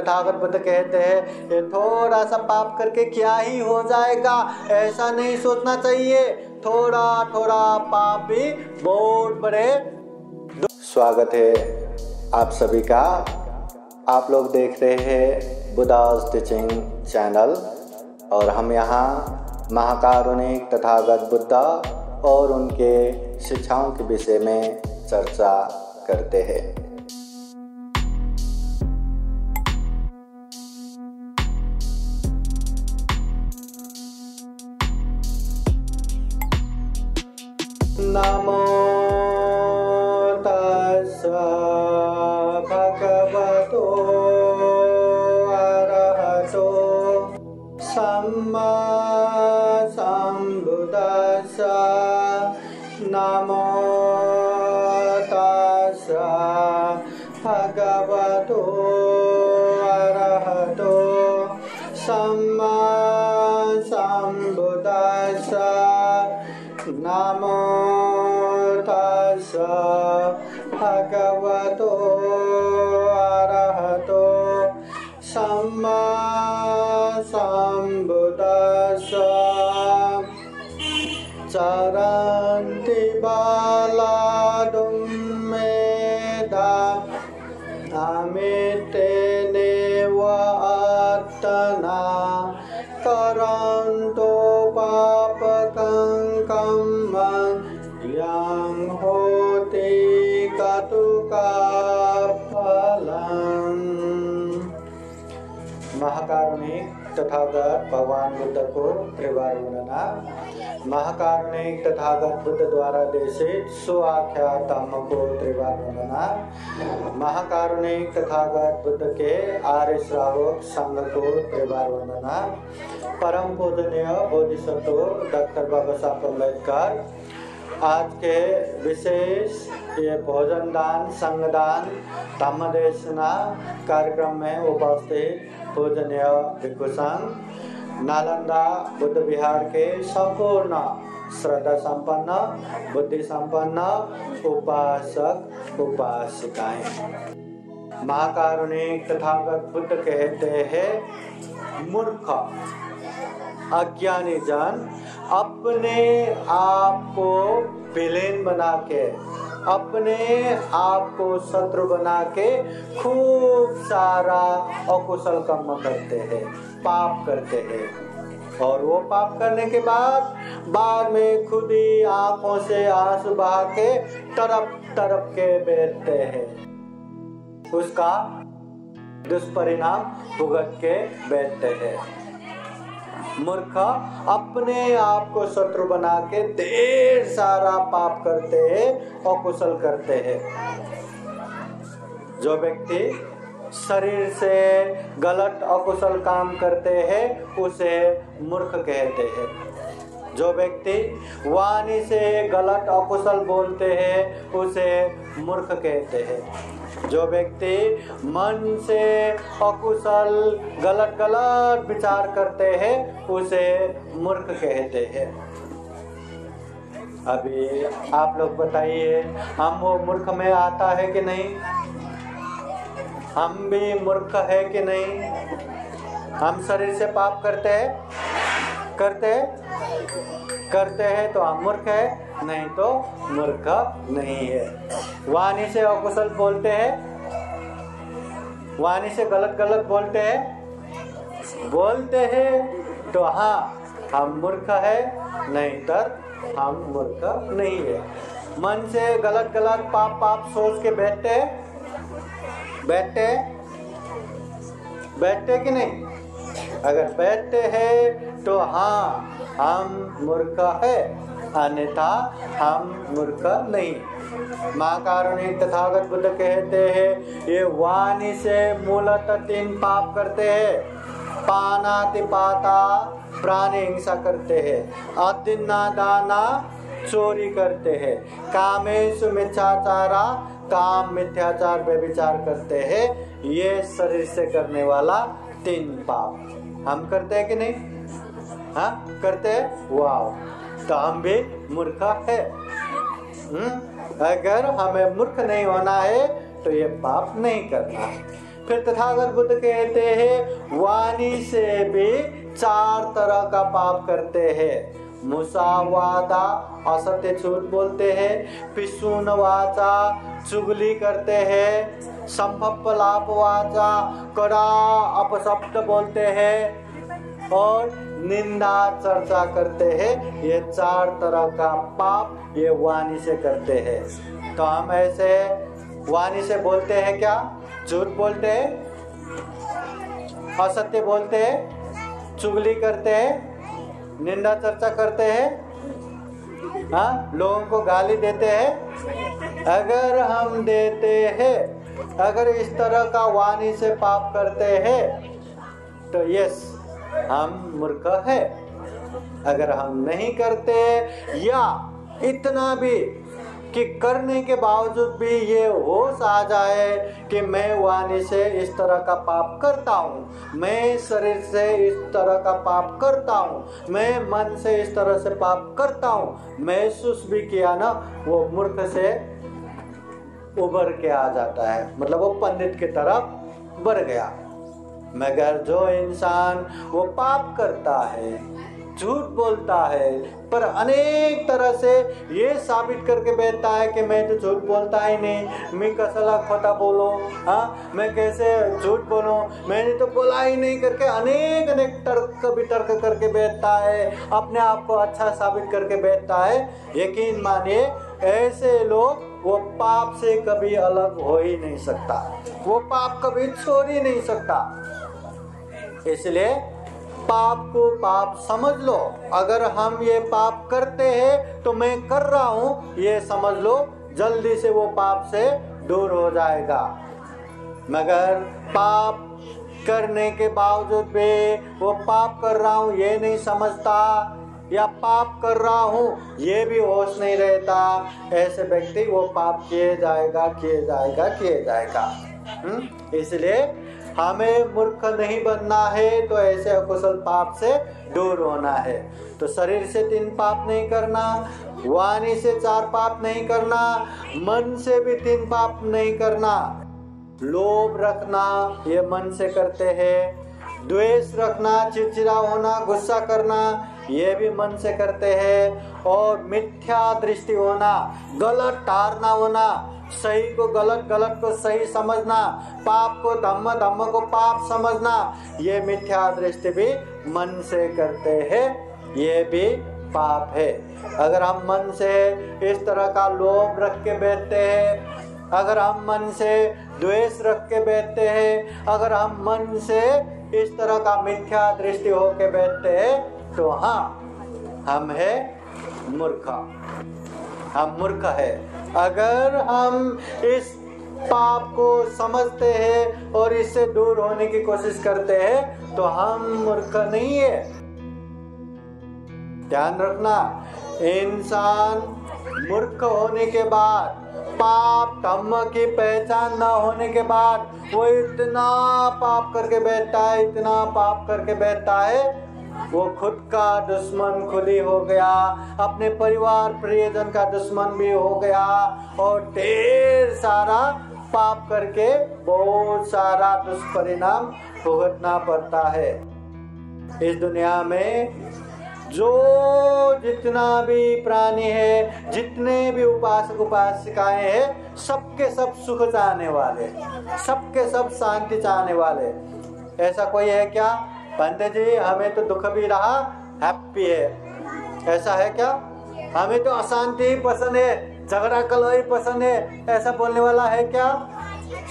तथागत बुद्ध कहते हैं ये थोड़ा सा पाप करके क्या ही हो जाएगा, ऐसा नहीं सोचना चाहिए। थोड़ा थोड़ा पाप भी बहुत बड़े। स्वागत है आप सभी का। आप लोग देख रहे हैं बुद्धास टीचिंग चैनल और हम यहाँ महाकारुणिक तथागत बुद्ध और उनके शिक्षाओं के विषय में चर्चा करते हैं। नमो तस्सा भगवतो अरहतो सम्मा सम्बुद्दस्सा। नमो तस्सा भगवतो अरहतो सम्मा सम्बुद्दस्सा। नमो तस्सा भगवतो अरहतो सम्मा सम्बुद्दस्सा। चरन्ति बालादुं मेधा अमितेनेव आत्तना करन्तो पापकं कम्मं यं होति कतुका फलम्। महाकारुणिक तथागत भगवान बुद्ध को त्रिवार वंदना। महाकारुणिक तथागत बुद्ध द्वारा देशित सुआख्यात धम्म को त्रिवार वंदना। महाकारुणिक तथागत बुद्ध के आर्य श्रावक संघ को त्रिवार वंदना। परम पूजनीय बोधिसत्व डॉक्टर बाबा साहब अम्बेडकर आज के विशेष ये भोजन दान संगदान धम्म देशना कार्यक्रम में उपस्थित पूजनीय भिक्षु संघ नालंदा बुद्ध विहार के संपूर्ण श्रद्धा संपन्न बुद्धि संपन्न उपासक उपासिकाएं। महाकारुणिक तथागत बुद्ध कहते हैं मूर्ख अज्ञानी जन अपने आप को विलेन बना के अपने आप को शत्रु बना के खूब सारा अकुशल कर्म करते हैं, पाप करते हैं और वो पाप करने के बाद में खुद ही आंखों से आंसू बहा के तड़प तड़प के बैठते हैं। उसका दुष्परिणाम भुगत के बैठते हैं। मूर्ख अपने आप को शत्रु बना के ढेर सारा पाप करते हैं और कुशल करते हैं। जो व्यक्ति शरीर से गलत अकुशल काम करते हैं उसे मूर्ख कहते हैं। जो व्यक्ति वाणी से गलत अकुशल बोलते हैं उसे मूर्ख कहते हैं। जो व्यक्ति मन से अकुशल गलत विचार करते हैं उसे मूर्ख कहते हैं। अभी आप लोग बताइए, हम वो मूर्ख में आता है कि नहीं? हम भी मूर्ख है कि नहीं? हम शरीर से पाप करते हैं तो हम मूर्ख है, नहीं तो मूर्ख नहीं है। वाणी से अकुशल बोलते हैं, वाणी से गलत बोलते हैं तो हाँ हम मूर्ख है, नहीं तो हम मूर्ख नहीं है। मन से गलत पाप सोच के बैठते कि नहीं? अगर बैठते हैं तो हाँ हम मूर्ख है, अन्यथा हम मूर्ख नहीं। महाकारुणिक तथागत बुद्ध कहते हैं ये वाणी से मूलतः 3 पाप करते हैं। पानातिपाता प्राणी हिंसा करते हैं, अदिन्ना दाना चोरी करते हैं, कामेषु मिथ्याचारा काम मिथ्याचार व्यभिचार करते हैं। ये शरीर से करने वाला 3 पाप हम करते हैं कि नहीं? हाँ करते हैं। वाह, तो हम भी मूर्ख है। अगर हमें मूर्ख नहीं होना है तो ये पाप नहीं करना। फिर तथागत बुद्ध कहते हैं वाणी से भी 4 तरह का पाप करते हैं। मुसावादा असत्य झूठ बोलते हैं, पिसून वाचा चुगली करते हैं, संभपलाप वाचा कड़ा अपशब्द बोलते हैं और निंदा चर्चा करते हैं। ये 4 तरह का पाप ये वाणी से करते हैं। तो हम ऐसे वाणी से बोलते हैं क्या? झूठ बोलते हैं, असत्य बोलते हैं, चुगली करते हैं, निंदा चर्चा करते हैं, हाँ, लोगों को गाली देते हैं। अगर हम देते हैं, अगर इस तरह का वाणी से पाप करते हैं तो यस हम मूर्ख है। अगर हम नहीं करते या इतना भी कि करने के बावजूद भी ये होश आ जाए कि मैं वाणी से इस तरह का पाप करता हूँ, मैं शरीर से इस तरह का पाप करता हूँ, मैं मन से इस तरह से पाप करता हूँ, महसूस भी किया ना, वो मूर्ख से उभर के आ जाता है, मतलब वो पंडित की तरफ बढ़ गया। मगर जो इंसान वो पाप करता है, झूठ बोलता है, पर अनेक तरह से ये साबित करके बैठता है कि मैं तो झूठ बोलता ही नहीं, मैं कसला खोटा बोलो, हाँ, मैं कैसे झूठ बोलूं, मैंने तो बोला ही नहीं करके अनेक तर्क वितर्क करके बैठता है, अपने आप को अच्छा साबित करके बैठता है। यकीन मानिए ऐसे लोग वो पाप से कभी अलग हो ही नहीं सकता, वो पाप कभी छोड़ ही नहीं सकता। इसलिए पाप को पाप समझ लो। अगर हम ये पाप करते हैं तो मैं कर रहा हूं ये समझ लो, जल्दी से वो पाप से दूर हो जाएगा। मगर पाप करने के बावजूद भी वो पाप कर रहा हूं ये नहीं समझता, या पाप कर रहा हूं ये भी होश नहीं रहता, ऐसे व्यक्ति वो पाप किए जाएगा किए जाएगा किए जाएगा। इसलिए हमें मूर्ख नहीं बनना है, तो ऐसे अकुशल पाप से दूर होना है। तो शरीर से 3 पाप नहीं करना, वाणी से 4 पाप नहीं करना, मन से भी 3 पाप नहीं करना। लोभ रखना ये मन से करते हैं, द्वेष रखना, चिड़चिड़ा होना, गुस्सा करना ये भी मन से करते हैं, और मिथ्या दृष्टि होना, गलत धारणा होना, सही को गलत, गलत को सही समझना, पाप को धम्म, धम्म को पाप समझना, ये मिथ्या दृष्टि भी मन से करते हैं, ये भी पाप है। अगर हम मन से इस तरह का लोभ रख के बैठते हैं, अगर हम मन से द्वेष रख के बैठते हैं, अगर हम मन से इस तरह का मिथ्या दृष्टि होके बैठते हैं, तो हाँ, हम है मूर्ख, हम मूर्ख है। अगर हम इस पाप को समझते हैं और इससे दूर होने की कोशिश करते हैं, तो हम मूर्ख नहीं है। ध्यान रखना, इंसान मूर्ख होने के बाद, पाप धम्म की पहचान न होने के बाद वो इतना पाप करके बैठता है, इतना पाप करके बैठता है, वो खुद का दुश्मन खुद ही हो गया, अपने परिवार प्रियजन का दुश्मन भी हो गया, और ढेर सारा पाप करके बहुत सारा दुष्परिणाम भुगतना पड़ता है। इस दुनिया में जो जितना भी प्राणी है, जितने भी उपासक उपासिकाएं हैं, सबके सब सुख चाहने वाले, सबके सब शांति चाहने वाले। ऐसा कोई है क्या? पंडित जी हमें तो दुख भी रहा, हैप्पी है, ऐसा है क्या? हमें तो अशांति ही पसंद है, झगड़ा कलह ही पसंद है, ऐसा बोलने वाला है क्या?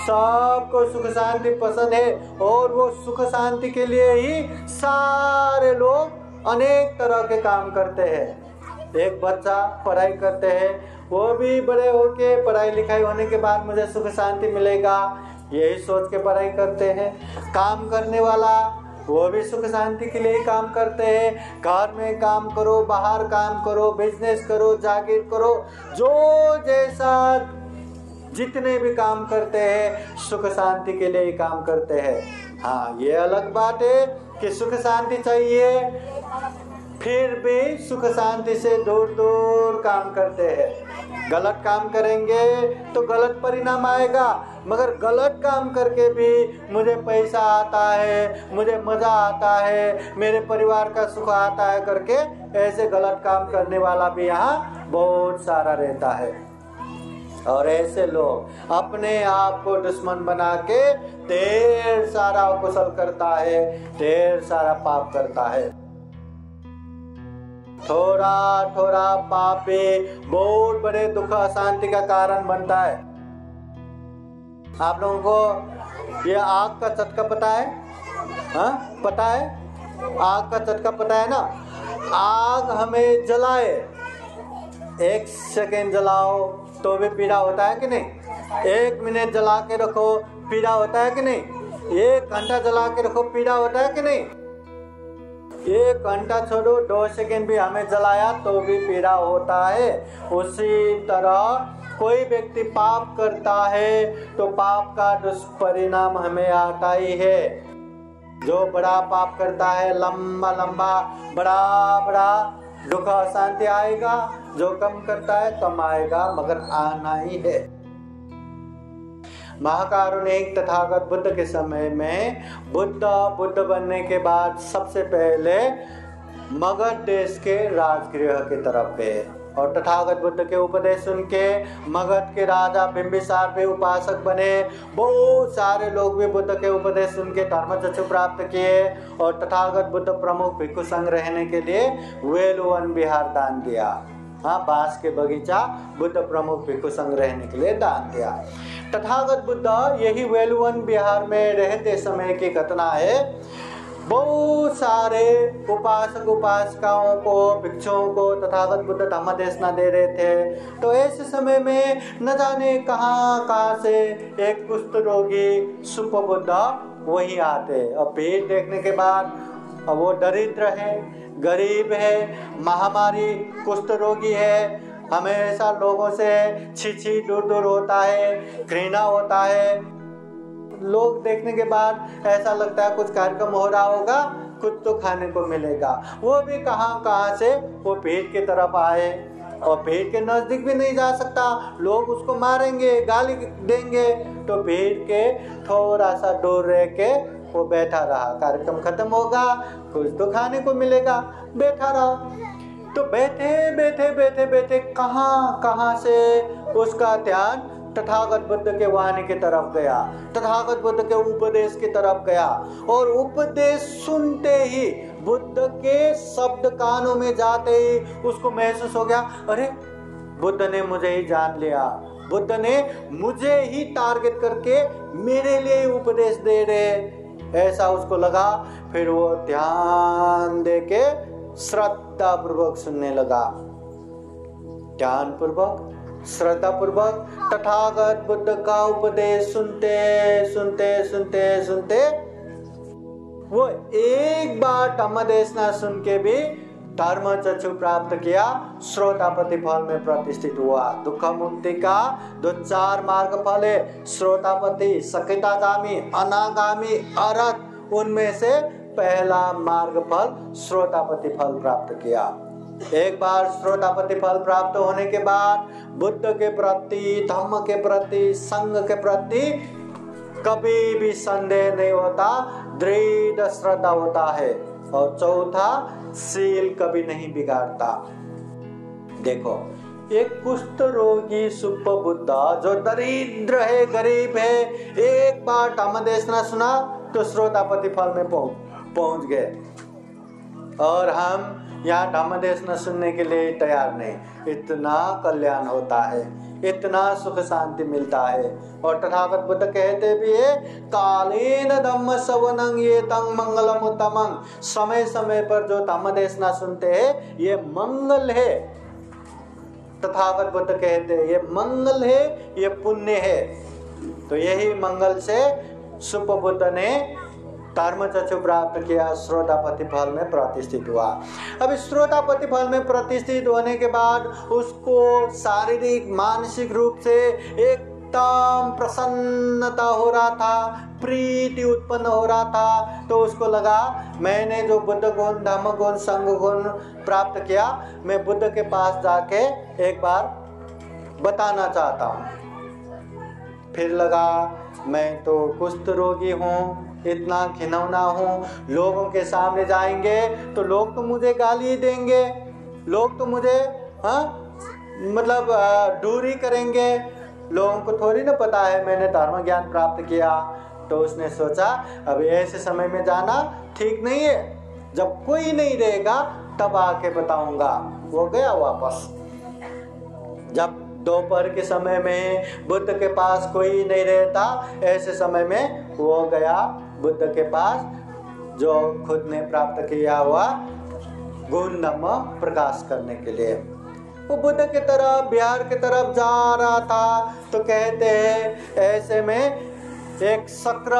सबको सुख शांति पसंद है, और वो सुख शांति के लिए ही सारे लोग अनेक तरह के काम करते हैं। एक बच्चा पढ़ाई करते हैं, वो भी बड़े होके पढ़ाई लिखाई होने के बाद मुझे सुख शांति मिलेगा, यही सोच के पढ़ाई करते हैं। काम करने वाला वो भी सुख शांति के लिए काम करते हैं। घर में काम करो, बाहर काम करो, बिजनेस करो, जागीर करो, जो जैसा जितने भी काम करते हैं सुख शांति के लिए ही काम करते हैं। हाँ, ये अलग बात है कि सुख शांति चाहिए, फिर भी सुख शांति से दूर दूर काम करते हैं। गलत काम करेंगे तो गलत परिणाम आएगा, मगर गलत काम करके भी मुझे पैसा आता है, मुझे मजा आता है, मेरे परिवार का सुख आता है करके ऐसे गलत काम करने वाला भी यहाँ बहुत सारा रहता है। और ऐसे लोग अपने आप को दुश्मन बना के ढेर सारा अकुशल करता है, ढेर सारा पाप करता है। थोड़ा थोड़ा पाप बहुत बड़े दुख अशांति का कारण बनता है। आप लोगों को ये आग का चटका पता है? हाँ, पता है? आग का चटका पता है ना? आग हमें जलाए, 1 सेकेंड जलाओ तो भी पीड़ा होता है कि नहीं? 1 मिनट जला के रखो पीड़ा होता है कि नहीं? 1 घंटा जला के रखो पीड़ा होता है कि नहीं? 1 घंटा छोड़ो, 2 सेकेंड भी हमें जलाया तो भी पीड़ा होता है। उसी तरह कोई व्यक्ति पाप करता है तो पाप का दुष्परिणाम हमें आता ही है। जो बड़ा पाप करता है लंबा लंबा बड़ा दुख अशांति आएगा, जो कम करता है कम आएगा, मगर आना ही है। महाकारुणिक तथागत बुद्ध के समय में बुद्ध बनने के बाद सबसे पहले मगध देश के राजगृह की तरफ गए और तथागत बुद्ध के उपदेश सुन के मगध के राजा बिंबिसार भी उपासक बने। बहुत सारे लोग भी बुद्ध के उपदेश सुन के धर्मचक्षु प्राप्त किए और तथागत बुद्ध प्रमुख भिक्षु संघ रहने के लिए वेलुवन विहार दान दिया। हाँ, बांस के बगीचा बुद्ध प्रमुख भिक्षु संघ रहने के लिए दान दिया। तथागत बुद्ध यही वेलुवन विहार में रहते समय की घटना है। बहुत सारे उपासक उपासिकाओं को, भिक्षुओं को तथागत बुद्ध धम्म देशना दे रहे थे। तो ऐसे समय में न जाने कहाँ से एक कुष्ठ रोगी सुपबुद्ध वहीं आते और भीड़ देखने के बाद अब वो दरिद्र है, गरीब है, महामारी कुष्ठ रोगी है, हमेशा लोगों से छी दूर दूर होता है, घृणा होता है। लोग देखने के बाद ऐसा लगता है कुछ कार्यक्रम हो रहा होगा, कुछ तो खाने को मिलेगा। वो भी कहाँ से वो भीड़ की तरफ आए और भीड़ के नजदीक भी नहीं जा सकता, लोग उसको मारेंगे, गाली देंगे। तो भीड़ के थोड़ा सा दूर रह के वो बैठा रहा। कार्यक्रम खत्म होगा, कुछ तो खाने को मिलेगा, बैठा रहा। तो बैठे कहाँ से उसका ध्यान तथागत बुद्ध के वाणी की तरफ गया, तथागत बुद्ध के उपदेश की तरफ गया। और उपदेश सुनते ही, बुद्ध के शब्द कानों में जाते ही उसको महसूस हो गया, अरे बुद्ध ने मुझे ही जान लिया, बुद्ध ने मुझे ही टारगेट करके मेरे लिए उपदेश दे रहे, ऐसा उसको लगा। फिर वो ध्यान देके श्रद्धा पूर्वक सुनने लगा, ध्यान पूर्वक श्रद्धा पूर्वक तथागत बुद्ध का उपदेश सुनते वो एक बार धम्म देशना सुन के भी धर्म चक्षु प्राप्त किया, श्रोतापति फल में प्रतिष्ठित हुआ। दुख मुक्ति का जो 4 मार्ग फल है, श्रोतापति, सकितागामी, अनागामी, अरहत, उनमें से पहला मार्ग फल श्रोतापति फल प्राप्त किया। एक बार श्रोतापति फल प्राप्त होने के बाद बुद्ध के प्रति, धम्म के प्रति, संघ के प्रति कभी भी संदेह नहीं होता, दृढ़ श्रद्धा होता है। और चौथा, सील कभी नहीं बिगाड़ता। देखो, एक कुष्ठ रोगी सुपबुद्ध जो दरिद्र है, गरीब है, एक बार धम्म देशना सुना तो श्रोतापति फल में पहुंच गए। और हम यहाँ धम्म देशना सुनने के लिए तैयार नहीं। इतना कल्याण होता है, इतना सुख शांति मिलता है। और तथागत बुद्ध कहते भी है, कालेन धम्म श्रवणं ये तंग मंगलम उत्तमं। समय समय पर जो धम्म देशना सुनते हैं ये मंगल है। तथागत बुद्ध कहते हैं ये मंगल है, ये पुण्य है। तो यही मंगल से सुपबुद्ध ने धर्म चक्षु प्राप्त किया, श्रोतापति फल में प्रतिष्ठित हुआ। अब श्रोतापति फल में प्रतिष्ठित होने के बाद उसको शारीरिक मानसिक रूप से एकदम प्रसन्नता हो रहा था, प्रीति उत्पन्न हो रहा था। तो उसको लगा, मैंने जो बुद्ध गुण, धम्म गुण, संघ गुण प्राप्त किया, मैं बुद्ध के पास जाके एक बार बताना चाहता हूँ। फिर लगा मैं तो कुष्ठ रोगी हूँ, इतना घिनौना हूँ, लोगों के सामने जाएंगे तो लोग तो मुझे गाली देंगे, लोग तो मुझे मतलब दूरी करेंगे, लोगों को थोड़ी ना पता है मैंने धर्म ज्ञान प्राप्त किया। तो उसने सोचा अभी ऐसे समय में जाना ठीक नहीं है, जब कोई नहीं रहेगा तब आके बताऊंगा। वो गया वापस। जब दोपहर के समय में बुद्ध के पास कोई नहीं रहता, ऐसे समय में वो गया बुद्ध के पास, जो खुद ने प्राप्त किया हुआ गुण धम्म प्रकाश करने के लिए। वो बुद्ध की तरफ, बिहार की तरफ जा रहा था, तो कहते हैं ऐसे में एक शक्र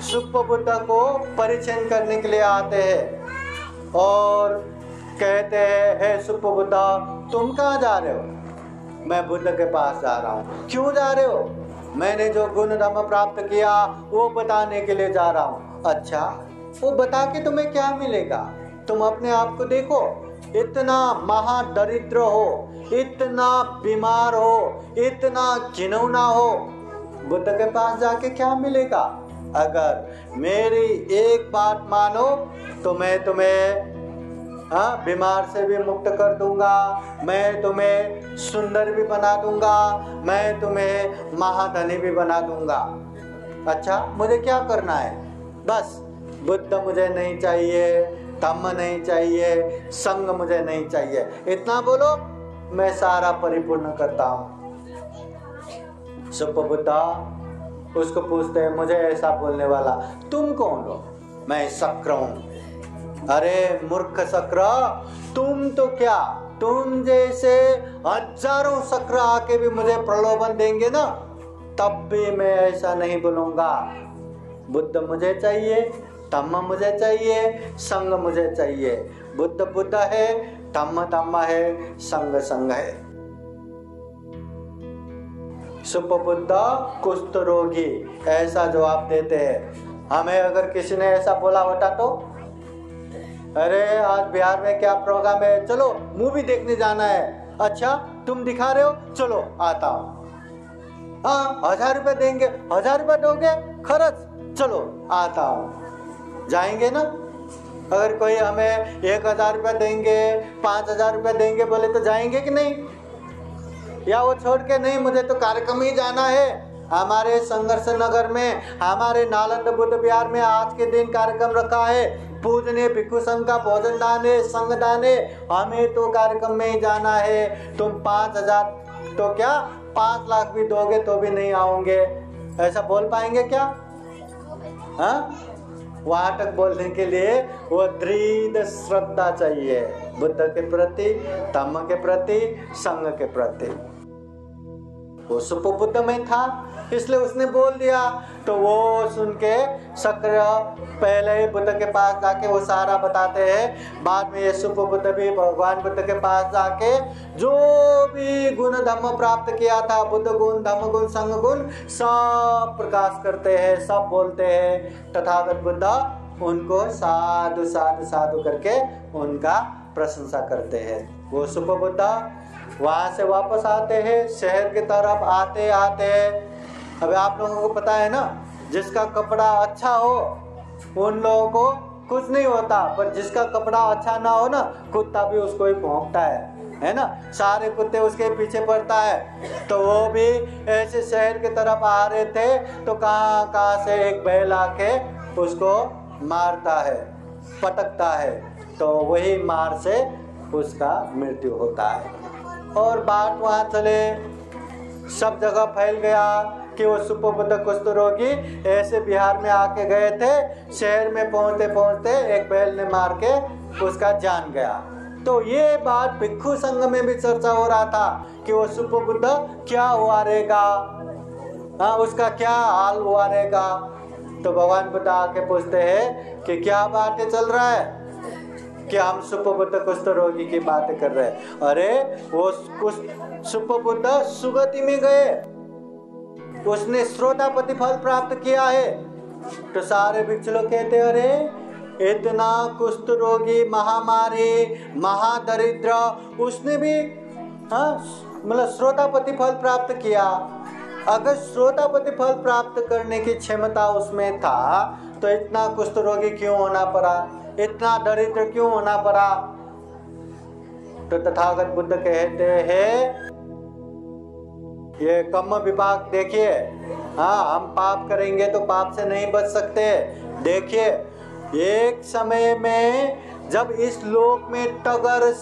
सुप्प बुद्ध को परिचय करने के लिए आते हैं और कहते हैं हे सुप्प बुद्ध, तुम कहाँ जा रहे हो? मैं बुद्ध के पास जा रहा हूँ। क्यों जा रहे हो? मैंने जो गुण धर्म प्राप्त किया वो बताने के लिए जा रहा हूँ। अच्छा, वो बता के तुम्हें क्या मिलेगा? तुम अपने आप को देखो, इतना महादरिद्र हो, इतना बीमार हो, इतना घिनौना हो, बुद्ध के पास जाके क्या मिलेगा? अगर मेरी एक बात मानो तो मैं तुम्हें बीमार से भी मुक्त कर दूंगा, मैं तुम्हें सुंदर भी बना दूंगा, मैं तुम्हें महाधनी भी बना दूंगा। अच्छा, मुझे क्या करना है? बस बुद्ध मुझे नहीं चाहिए, धम्म नहीं चाहिए, संग मुझे नहीं चाहिए, इतना बोलो मैं सारा परिपूर्ण करता हूँ। सुप्प बुद्ध उसको पूछते हैं, मुझे ऐसा बोलने वाला तुम कौन हो? मैं शक्र हूँ। अरे मूर्ख शक्र, तुम तो क्या, तुम जैसे हजारों शक्र आके भी मुझे प्रलोभन देंगे ना, तब भी मैं ऐसा नहीं बोलूंगा। बुद्ध मुझे चाहिए, धम्म मुझे चाहिए, संग मुझे चाहिए। बुद्ध बुद्ध है, धम्म धम्म है, संग संग है। सुप्प बुद्ध कुष्ठ रोगी ऐसा जवाब देते हैं। हमें अगर किसी ने ऐसा बोला होता तो, अरे आज बिहार में क्या प्रोग्राम है, चलो मूवी देखने जाना है। अच्छा, तुम दिखा रहे हो, चलो आता हूँ। हाँ, 1000 रुपये देंगे, 1000 रुपये दोगे खर्च, चलो आता हूँ। जाएंगे ना? अगर कोई हमें 1000 रुपये देंगे, 5000 रुपये देंगे बोले तो जाएंगे कि नहीं? या वो छोड़ के नहीं, मुझे तो कार्यक्रम ही जाना है, हमारे संघर्ष नगर में, हमारे नालंदा बुद्ध विहार में आज के दिन कार्यक्रम रखा है, पूजनीय भिक्षु संघ का भोजन दान है, संग दान है, हमें तो कार्यक्रम में ही जाना है। तुम 5000 तो क्या 5 लाख भी दोगे तो भी नहीं आओगे, ऐसा बोल पाएंगे क्या? हाँ, वहां तक बोलने के लिए वो दृढ़ श्रद्धा चाहिए, बुद्ध के प्रति, धम्म के प्रति, संघ के प्रति। वो सुप्प बुद्ध में था, इसलिए उसने बोल दिया। तो वो सुन के शक्र पहले ही बुद्ध के पास जाके वो सारा बताते हैं। बाद में ये सुप्प बुद्ध भी भगवान बुद्ध के पास जाके जो भी गुण धम्म प्राप्त किया था, बुद्ध गुण, धम्म गुण, संग गुण, सब प्रकाश करते हैं, सब बोलते हैं। तथागत बुद्ध उनको साधु साधु साधु करके उनका प्रशंसा करते हैं। वो सुप्प बुद्ध वहाँ से वापस आते हैं, शहर की तरफ आते आते, अब आप लोगों को पता है ना, जिसका कपड़ा अच्छा हो उन लोगों को कुछ नहीं होता, पर जिसका कपड़ा अच्छा ना हो ना, कुत्ता भी उसको ही भौंकता है ना, सारे कुत्ते उसके पीछे पड़ता है। तो वो भी ऐसे शहर की तरफ आ रहे थे, तो कहाँ कहाँ से एक बैल आके उसको मारता है, पटकता है, तो वही मार से उसका मृत्यु होता है। और बात वहाँ चले, सब जगह फैल गया कि वो सुप्प बुद्ध कुष्ठ रोगी ऐसे बिहार में आके गए थे, शहर में पहुँचते पहुँचते एक बैल ने मार के उसका जान गया। तो ये बात भिक्षु संघ में भी चर्चा हो रहा था कि वो सुप्प बुद्ध क्या हुआ रहेगा, हाँ, उसका क्या हाल हुआ रहेगा। तो भगवान बुद्ध आके पूछते हैं कि क्या बातें चल रहा है, कि हम सुप्प बुद्ध कुष्ठ रोगी की बातें कर रहे हैं। अरे वो सुप्प बुद्ध सुगति में गए, उसने श्रोतापति फल प्राप्त किया है। तो सारे भिक्षु लोग कहते, अरे इतना कुष्ठ रोगी, महामारी, महादरिद्र, उसने भी मतलब श्रोतापति फल प्राप्त किया। अगर श्रोतापति फल प्राप्त करने की क्षमता उसमें था तो इतना कुष्ठ रोगी क्यों होना पड़ा, इतना दरिद्र क्यों होना पड़ा? तो तथागत बुद्ध कहते हैं ये कर्म विपाक देखिए। हाँ, हम पाप करेंगे तो पाप से नहीं बच सकते। देखिए, एक समय में जब इस लोक में टगर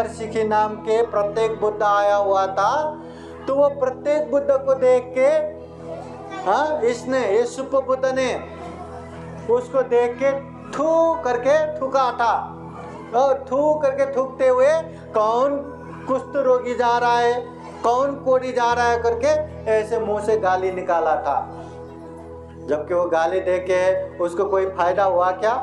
सिखी नाम के प्रत्येक बुद्ध आया हुआ था, तो वो प्रत्येक बुद्ध को देख के, हाँ, ये सुप बुद्ध ने उसको देख के थू करके थूका था, और थू करके थूकते हुए कौन कुष्ठ रोगी जा रहा है, कौन कोढ़ी जा रहा है करके ऐसे मुंह से गाली निकाला था। जबकि वो गाली देके उसको कोई फायदा हुआ क्या?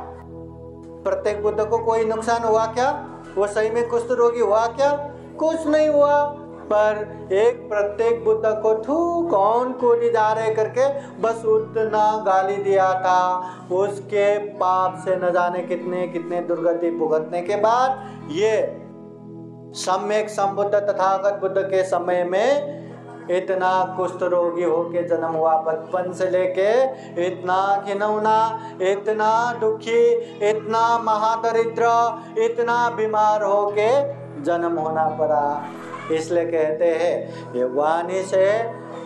प्रत्येक बुद्ध को कोई नुकसान हुआ क्या? वो सही में कुष्ठ रोगी हुआ क्या? कुछ नहीं हुआ। पर एक प्रत्येक बुद्ध को थू कौन कोढ़ी जा रहे करके बस उतना गाली दिया था। उसके पाप से न जाने कितने कितने दुर्गति भुगतने के बाद ये सम्यक संबुद्ध तथागत बुद्ध के समय में इतना कुष्ठ रोगी होके जन्म हुआ। बचपन से लेके इतना घिनौना, इतना दुखी, इतना महादरिद्र, इतना बीमार होके जन्म होना पड़ा। इसलिए कहते हैं ये वाणी से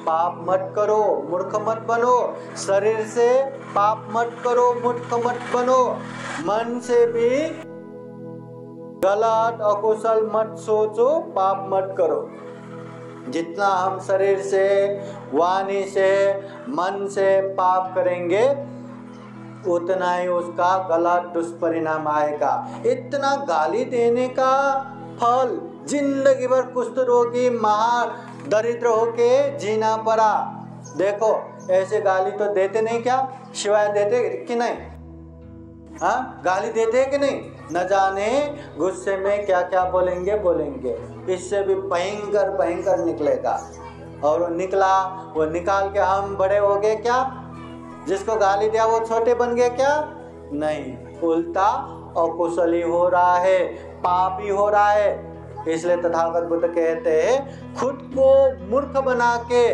पाप मत करो, मूर्ख मत बनो। शरीर से पाप मत करो, मूर्ख मत बनो। मन से भी गलत अकुशल मत सोचो, पाप मत करो। जितना हम शरीर से, वाणी से, मन से पाप करेंगे उतना ही उसका गलत दुष्परिणाम आएगा। इतना गाली देने का फल जिंदगी भर कुष्ठ रोगी दरिद्र होके जीना पड़ा। देखो, ऐसे गाली तो देते नहीं क्या? शिवाय देते कि नहीं? हाँ, गाली देते कि नहीं? न जाने गुस्से में क्या क्या बोलेंगे। इससे भी भयंकर निकलेगा। और वो निकाल के हम बड़े हो गए क्या? जिसको गाली दिया वो छोटे बन गए क्या? नहीं, उल्टा अकुशली हो रहा है, पापी हो रहा है। इसलिए तथागत बुद्ध कहते हैं खुद को मूर्ख बना के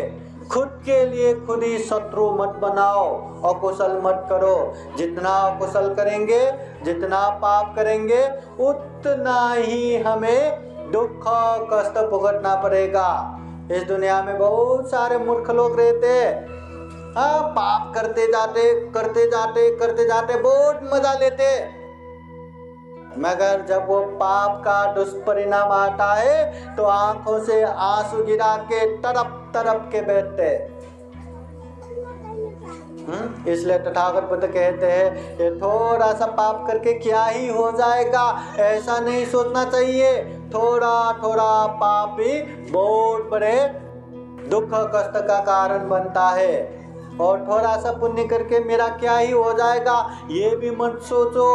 खुद के लिए खुद ही शत्रु मत बनाओ, अकुशल मत करो। जितना अकुशल करेंगे, जितना पाप करेंगे, उतना ही हमें दुख कष्ट भुगतना पड़ेगा। इस दुनिया में बहुत सारे मूर्ख लोग रहते हैं। हाँ, पाप करते जाते बहुत मजा लेते, मगर जब वो पाप का दुष्परिणाम आता है तो आंखों से आंसू गिरा के तरफ के बैठते। इसलिए तथागत बुद्ध कहते हैं ये थोड़ा सा पाप करके क्या ही हो जाएगा, ऐसा नहीं सोचना चाहिए। थोड़ा पाप भी बहुत बड़े दुख कष्ट का कारण बनता है। और थोड़ा सा पुण्य करके मेरा क्या ही हो जाएगा, ये भी मत सोचो।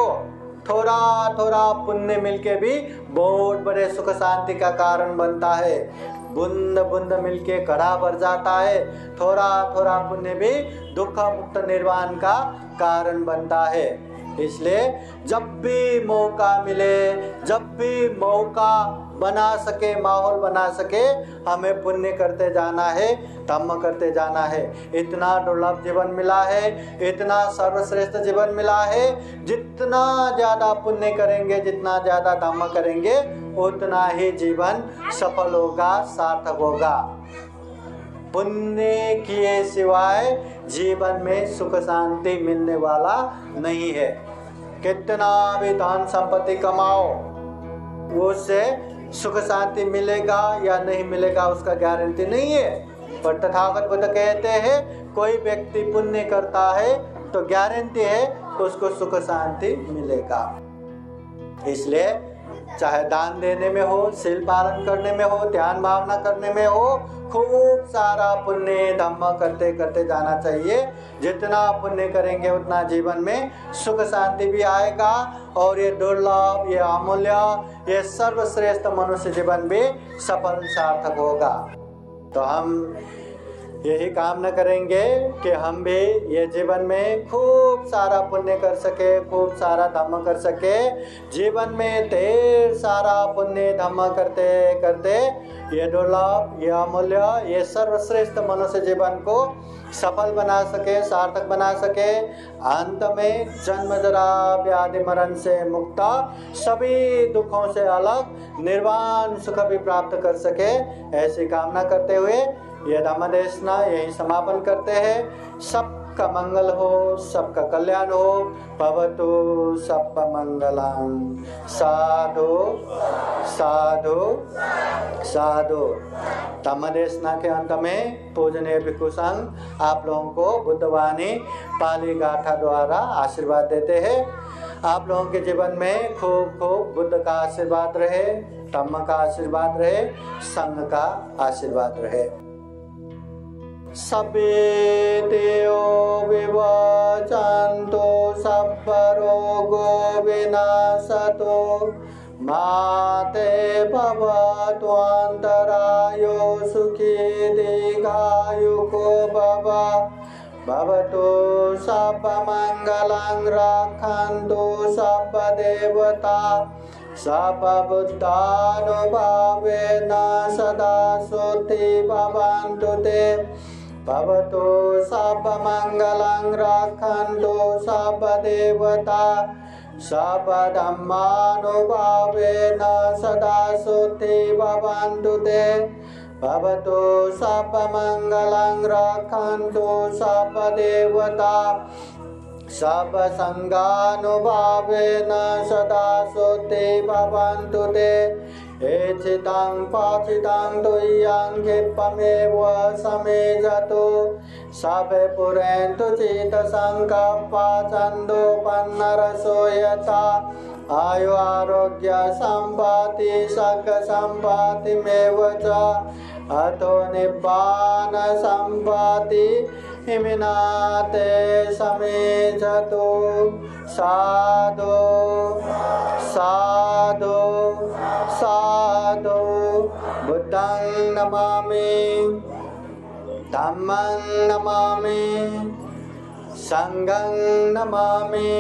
थोड़ा पुण्य मिलके भी बहुत बड़े सुख शांति का कारण बनता है। बूंद बूंद मिलके घड़ा भर जाता है। थोड़ा पुण्य भी दुख मुक्त निर्वाण का कारण बनता है। इसलिए जब भी मौका मिले, जब भी मौका बना सके, माहौल बना सके, हमें पुण्य करते जाना है, धम्म करते जाना है। इतना दुर्लभ जीवन मिला है, इतना सर्वश्रेष्ठ जीवन मिला है। जितना ज्यादा पुण्य करेंगे, जितना ज्यादा धम्म करेंगे, उतना ही जीवन सफल होगा, सार्थक होगा। पुण्य किए सिवाय जीवन में सुख शांति मिलने वाला नहीं है। कितना भी धन संपत्ति कमाओ, उससे सुख शांति मिलेगा या नहीं मिलेगा उसका गारंटी नहीं है। पर तथागत बुद्ध कहते हैं कोई व्यक्ति पुण्य करता है तो गारंटी है उसको सुख शांति मिलेगा। इसलिए चाहे दान देने में हो, शील पालन करने में हो, ध्यान भावना करने में हो, खूब सारा पुण्य धम्म करते करते जाना चाहिए। जितना पुण्य करेंगे उतना जीवन में सुख शांति भी आएगा और ये दुर्लभ, ये अमूल्य, ये सर्वश्रेष्ठ मनुष्य जीवन भी सफल सार्थक होगा। तो हम यही कामना करेंगे कि हम भी ये जीवन में खूब सारा पुण्य कर सके, खूब सारा धर्म कर सके। जीवन में ढेर सारा पुण्य धर्म करते करते ये दुर्लभ, ये अमूल्य, ये सर्वश्रेष्ठ मनुष्य जीवन को सफल बना सके, सार्थक बना सके। अंत में जन्म जरा व्याधि मरण से मुक्त, सभी दुखों से अलग निर्वाण सुख भी प्राप्त कर सके, ऐसी कामना करते हुए ये धम्म देशना यही समापन करते हैं। सबका मंगल हो, सबका कल्याण हो। भवतु सब मंगलम। साधु साधु साधु। धम्म देशना के अंत में पूजनीय भिक्षु संघ आप लोगों को बुद्धवाणी पाली गाथा द्वारा आशीर्वाद देते हैं। आप लोगों के जीवन में खूब खूब बुद्ध का आशीर्वाद रहे, धम्म का आशीर्वाद रहे, संघ का आशीर्वाद रहे। सभे देव विवचन्तु सब रोगो विनाशतो माते भवतु अन्तरायो सुखी दीर्घायुको भव। भवतु सब मंगलं रक्षन्तु सब देवता सब बुद्धानुभावेन सदा शुद्धि भवन्तु ते। भवतु सब मंगलं रक्षन्तु सब देवता सब धम्मानुभावेन सदा शुद्धि भवन्तु ते। भवतु सब मंगलं रक्षन्तु सब देवता सब संगानुभावेन सदा शुद्धि भवन्तु ते। एचितं पाचितं तुय्यं क्षिप्रमेव समेजतु सभे पुरेन्तु चित्तसंकल्पा छन्दोपन्नरसो यथा। आयु आरोग्य सम्पत्ति सक सम्पत्तिमेव च अतो निब्बान सम्पत्ति हिमिनाते समेजतु। साधु साधु साधु। बुद्धं नमामि, धम्मं नमामि, संघं नमामि,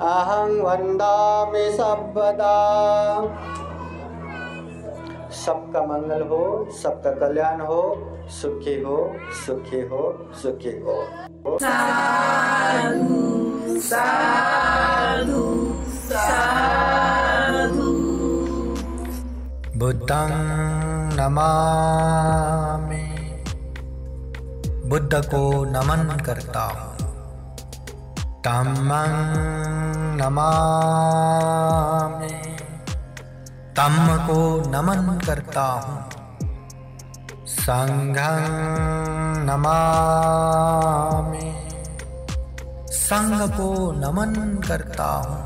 अहं वन्दामि सर्वदा। सबका मंगल हो, सबका कल्याण हो, सुखी हो, सुखी हो, सुखी हो। साधु साधु साधु। बुद्धं नमामि, बुद्ध को नमन करता हूँ। धम्मं नमामि, धम्म को नमन करता हूँ। संघं नमामि, संघ को नमन करता हूँ।